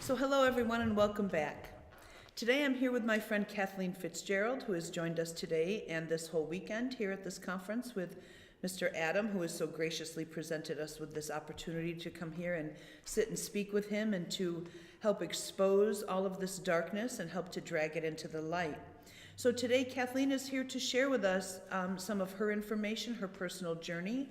So hello everyone and welcome back. Today I'm here with my friend Kathleen Fitzgerald, who has joined us today and this whole weekend here at this conference, with Mr. Adam, who has so graciously presented us with this opportunity to come here and sit and speak with him and to help expose all of this darkness and help to drag it into the light. So today Kathleen is here to share with us some of her information, her personal journey,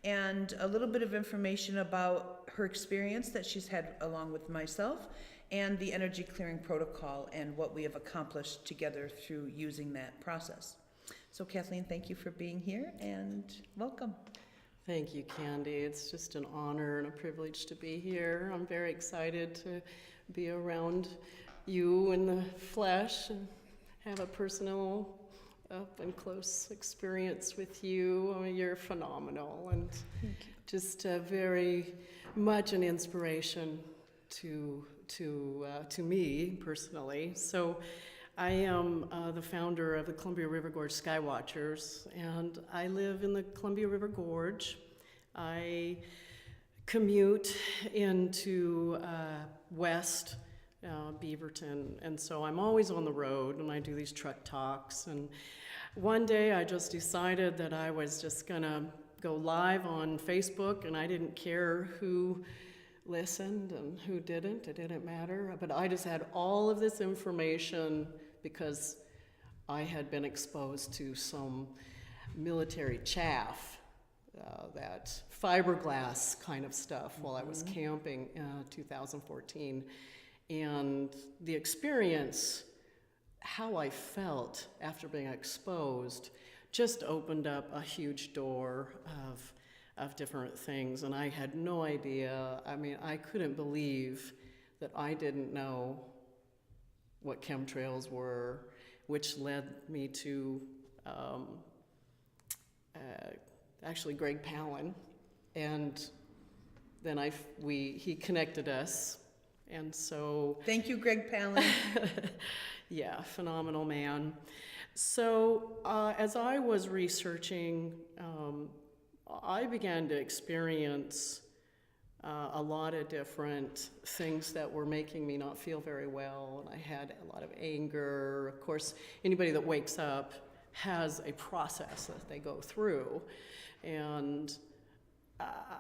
and a little bit of information about her experience that she's had along with myself and the energy clearing protocol and what we have accomplished together through using that process. So Kathleen, thank you for being here and welcome. Thank you, Candy. It's just an honor and a privilege to be here. I'm very excited to be around you in the flesh and have a personal up and close experience with you. I mean, you're phenomenal and just very much an inspiration to me personally. So I am the founder of the Columbia River Gorge Skywatchers, and I live in the Columbia River Gorge. I commute into West Beaverton, and so I'm always on the road, and I do these truck talks. And one day I just decided that I was just gonna go live on Facebook, and I didn't care who listened and who didn't. It didn't matter, but I just had all of this information because I had been exposed to some military chaff, that fiberglass kind of stuff while I was camping in 2014. And the experience, how I felt after being exposed, just opened up a huge door of different things, and I had no idea. I mean, I couldn't believe that I didn't know what chemtrails were, which led me to actually Greg Palin, and then he connected us. And so... Thank you, Greg Palin. Yeah, phenomenal man. So as I was researching, I began to experience a lot of different things that were making me not feel very well. And I had a lot of anger. Of course, anybody that wakes up has a process that they go through. And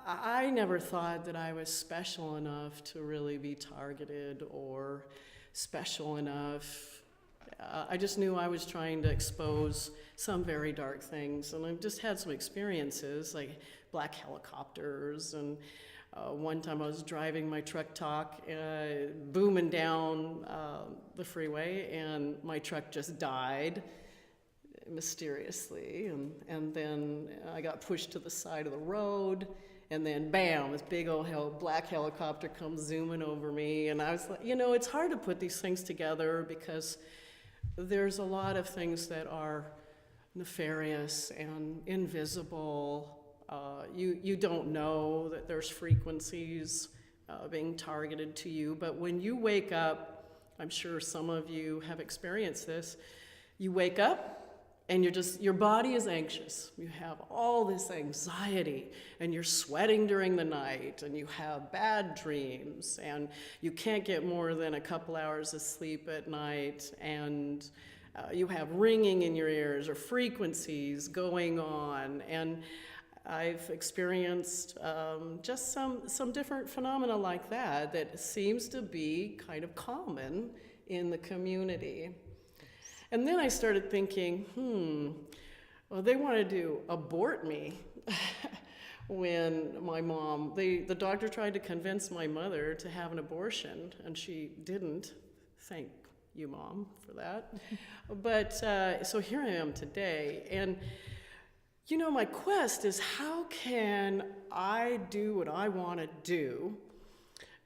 I never thought that I was special enough to really be targeted or special enough. I just knew I was trying to expose some very dark things, and I've just had some experiences like black helicopters, and one time I was driving my truck talk, booming down the freeway, and my truck just died mysteriously, and then I got pushed to the side of the road, and then bam, this big old black helicopter comes zooming over me, and I was like, you know, it's hard to put these things together because there's a lot of things that are nefarious and invisible. You don't know that there's frequencies being targeted to you, but when you wake up, I'm sure some of you have experienced this, you wake up and your body is anxious. You have all this anxiety, and you're sweating during the night, and you have bad dreams, and you can't get more than a couple hours of sleep at night, and you have ringing in your ears or frequencies going on. And I've experienced just some different phenomena like that seems to be kind of common in the community. And then I started thinking, well, they wanted to abort me when my mom, the doctor tried to convince my mother to have an abortion, and she didn't. Thank you, Mom, for that. But so here I am today, and you know, my quest is how can I do what I want to do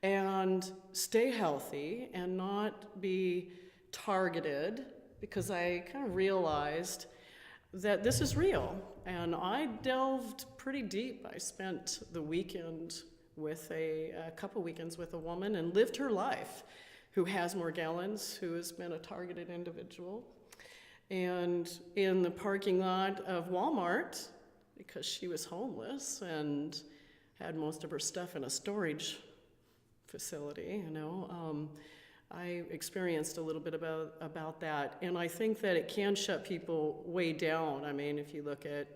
and stay healthy and not be targeted, because I kind of realized that this is real. And I delved pretty deep. I spent the weekend with a couple weekends with a woman and lived her life, who has Morgellons, who has been a targeted individual. And in the parking lot of Walmart, because she was homeless and had most of her stuff in a storage facility, I experienced a little bit about that, and I think that it can shut people way down. I mean, if you look at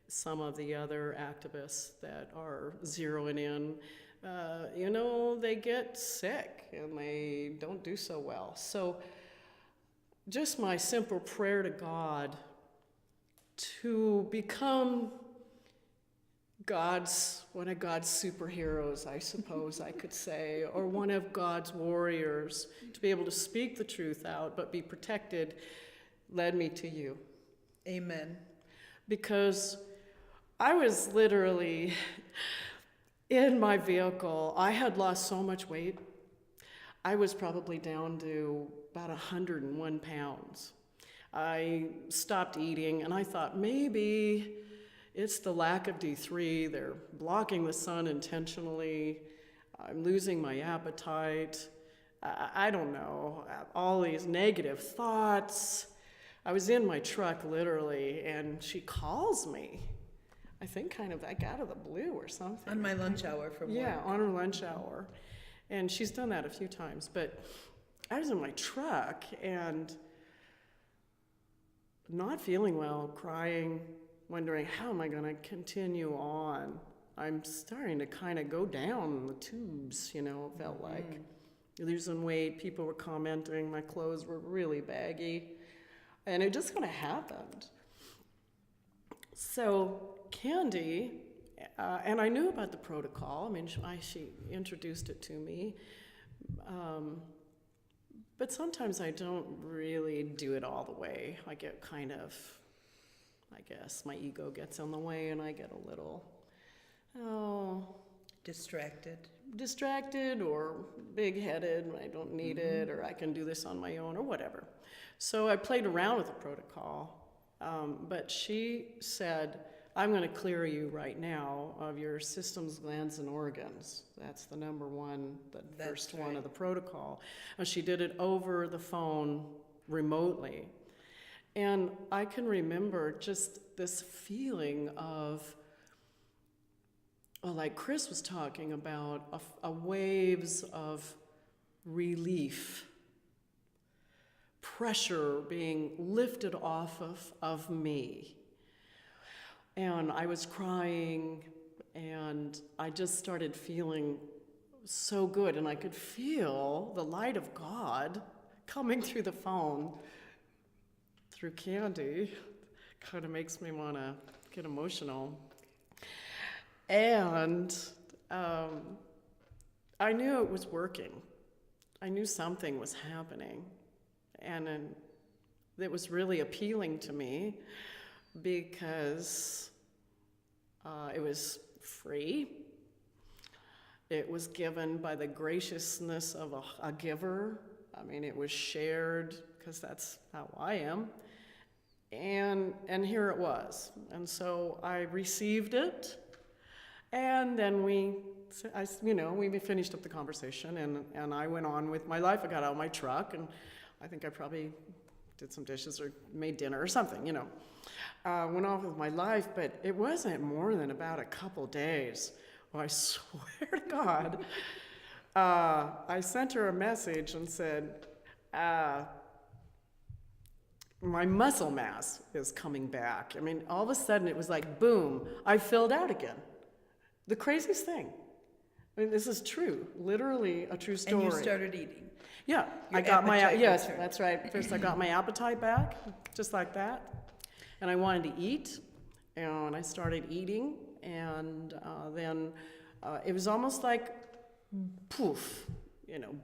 some of the other activists that are zeroing in, they get sick and they don't do so well. So just my simple prayer to God to become one of God's superheroes, I suppose I could say, or one of God's warriors, to be able to speak the truth out but be protected, led me to you. Amen. Because I was literally in my vehicle. I had lost so much weight. I was probably down to about 101 pounds. I stopped eating, and I thought maybe it's the lack of D3. They're blocking the sun intentionally. I'm losing my appetite. I don't know. All these negative thoughts. I was in my truck, literally, and she calls me. I think kind of like out of the blue or something. On my lunch hour from work. Yeah, on her lunch hour. And she's done that a few times. But I was in my truck and not feeling well, crying, wondering how am I going to continue on. I'm starting to kind of go down the tubes, it felt like. Losing weight, people were commenting, my clothes were really baggy. And it just kind of happened. So Candy, and I knew about the protocol. I mean, she introduced it to me. But sometimes I don't really do it all the way. I get kind of, I guess, my ego gets in the way and I get a little, distracted or big-headed. I don't need it, or I can do this on my own, or whatever. So I played around with the protocol, but she said, I'm going to clear you right now of your systems, glands, and organs. That's the number one, the first one of the protocol. And she did it over the phone remotely. And I can remember just this feeling of, like Chris was talking about, a waves of relief, pressure being lifted off of me. And I was crying, and I just started feeling so good, and I could feel the light of God coming through the phone, through Candy. Kind of makes me want to get emotional. And I knew it was working. I knew something was happening. And it was really appealing to me because it was free. It was given by the graciousness of a giver. I mean, it was shared because that's how I am. And here it was. And so I received it. And then we finished up the conversation, and I went on with my life. I got out of my truck, and I think I probably did some dishes or made dinner or something, went off with my life, but it wasn't more than about a couple days. Well, I swear to God, I sent her a message and said, my muscle mass is coming back. I mean, all of a sudden it was like, boom, I filled out again. The craziest thing. I mean, this is true, literally a true story. And you started eating. Yeah, Your I got appetite yes, returned. that's right. First I got my appetite back, just like that. And I wanted to eat, and I started eating, and then it was almost like poof,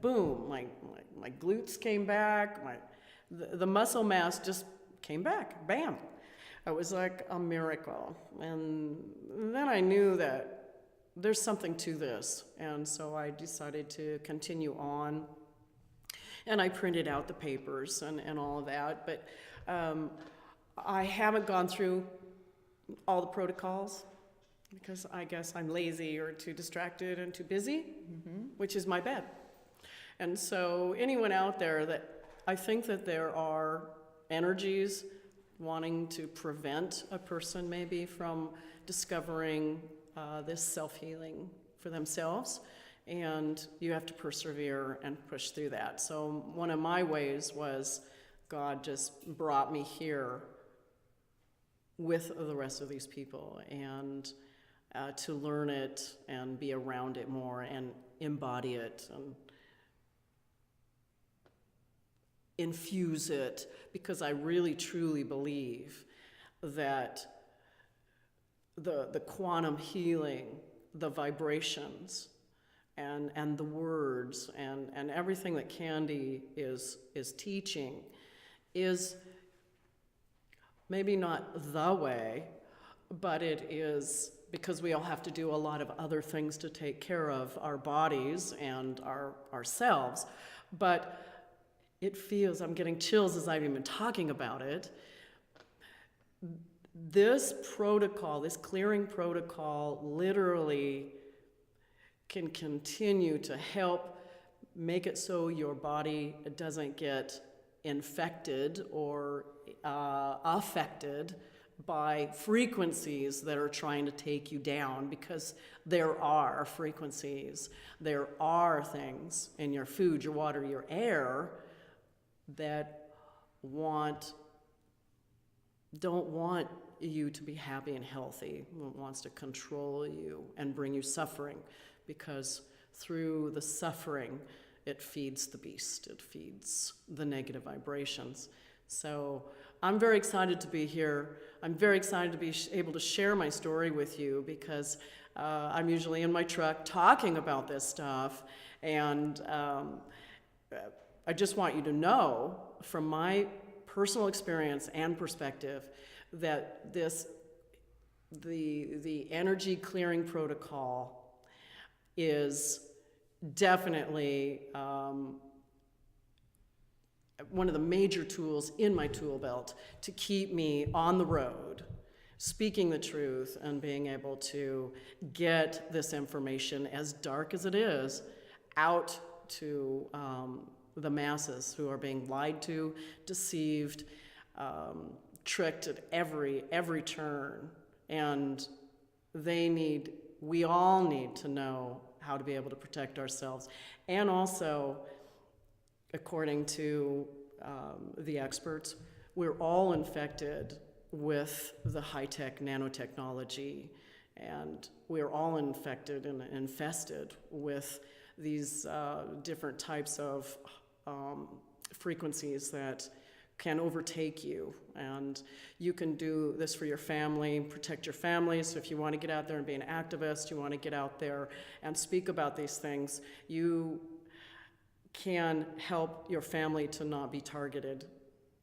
boom, my glutes came back, the muscle mass just came back, bam. It was like a miracle. And then I knew that there's something to this, and so I decided to continue on. And I printed out the papers and all of that, but I haven't gone through all the protocols because I guess I'm lazy or too distracted and too busy, which is my bad. And so anyone out there that I think that there are energies wanting to prevent a person maybe from discovering this self-healing for themselves, And you have to persevere and push through that. So one of my ways was God just brought me here with the rest of these people, and to learn it and be around it more and embody it and infuse it, because I really truly believe that the quantum healing, the vibrations, and the words and everything that Candy is teaching is maybe not the way, but it is, because we all have to do a lot of other things to take care of our bodies and ourselves. But it feels, I'm getting chills as I've even been talking about it. This protocol, this clearing protocol, literally can continue to help make it so your body doesn't get infected or affected by frequencies that are trying to take you down, because there are frequencies, there are things in your food, your water, your air that don't want you to be happy and healthy, wants to control you and bring you suffering, because through the suffering, it feeds the beast, it feeds the negative vibrations. So I'm very excited to be here. I'm very excited to be able to share my story with you, because I'm usually in my truck talking about this stuff, and I just want you to know from my personal experience and perspective that the energy clearing protocol is definitely one of the major tools in my tool belt to keep me on the road, speaking the truth and being able to get this information, as dark as it is, out to the masses who are being lied to, deceived, tricked at every turn. And we all need to know how to be able to protect ourselves. And also, according to the experts, we're all infected with the high-tech nanotechnology, and we're all infected and infested with these different types of frequencies that can overtake you. And you can do this for your family, protect your family. So if you want to get out there and be an activist, you want to get out there and speak about these things, you can help your family to not be targeted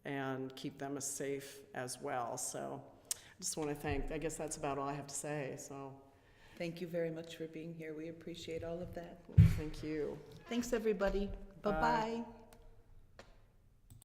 and keep them as safe as well. So I just want to I guess that's about all I have to say. So Thank you very much for being here. We appreciate all of that. thank you. Thanks, everybody. Bye. Bye-bye.